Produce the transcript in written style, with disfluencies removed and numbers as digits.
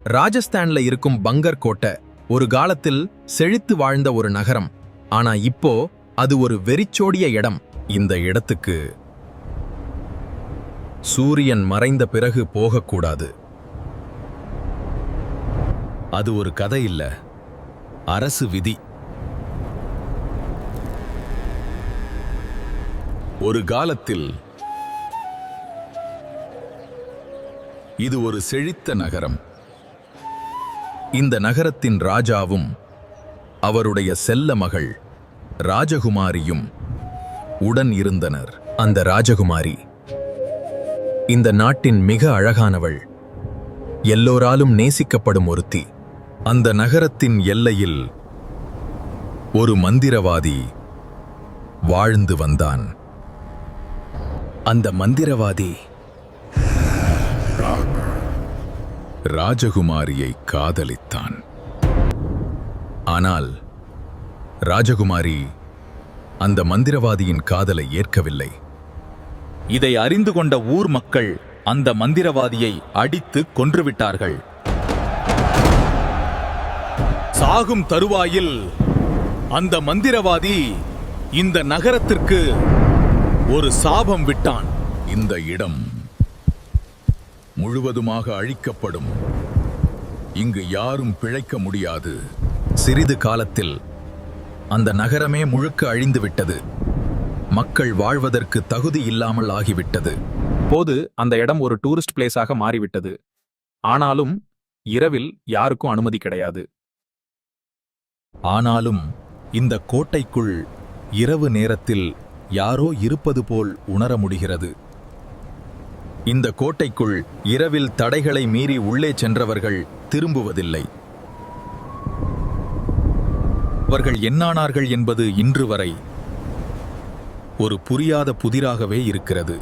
ராஜஸ்தான்ல இருக்கும் பங்கர் கோட்டை ஒரு காலத்தில் செழித்து வாழ்ந்த ஒரு நகரம். ஆனா இப்போ அது ஒரு வெறிச்சோடிய இடம். இந்த இடத்துக்கு சூரியன் மறைந்த பிறகு போகக்கூடாது. அது ஒரு கதை இல்ல, அரசு விதி. ஒரு காலத்தில் இது ஒரு செழித்த நகரம். இந்த நகரத்தின் ராஜாவும் அவருடைய செல்ல மகள் ராஜகுமாரியும் உடன் இருந்தனர். அந்த ராஜகுமாரி இந்த நாட்டின் மிக அழகானவள், எல்லோராலும் நேசிக்கப்படும் ஒருத்தி. அந்த நகரத்தின் எல்லையில் ஒரு மந்திரவாதி வாழ்ந்து வந்தான். அந்த மந்திரவாதி ராஜகுமாரியை காதலித்தான். ஆனால் ராஜகுமாரி அந்த மந்திரவாதியின் காதலை ஏற்கவில்லை. இதை அறிந்து கொண்ட ஊர் மக்கள் அந்த மந்திரவாதியை அடித்து கொன்றுவிட்டார்கள். சாகும் தருவாயில் அந்த மந்திரவாதி இந்த நகரத்திற்கு ஒரு சாபம் விட்டான். இந்த இடம் முழுவதுமாக அழிக்கப்படும். இங்கு யாரும் பிழைக்க முடியாது. சிறிது காலத்தில் அந்த நகரமே முழுக்க அழிந்துவிட்டது. மக்கள் வாழ்வதற்கு தகுதி இல்லாமல் ஆகிவிட்டது. போது அந்த இடம் ஒரு டூரிஸ்ட் பிளேஸாக மாறிவிட்டது. ஆனாலும் இரவில் யாருக்கும் அனுமதி கிடையாது. ஆனாலும் இந்த கோட்டைக்குள் இரவு நேரத்தில் யாரோ இருப்பது போல் உணர முடிகிறது. இந்த கோட்டைக்குள் இரவில் தடைகளை மீறி உள்ளே சென்றவர்கள் திரும்புவதில்லை. அவர்கள் என்னானார்கள் என்பது இன்று வரை ஒரு புரியாத புதிராகவே இருக்கிறது.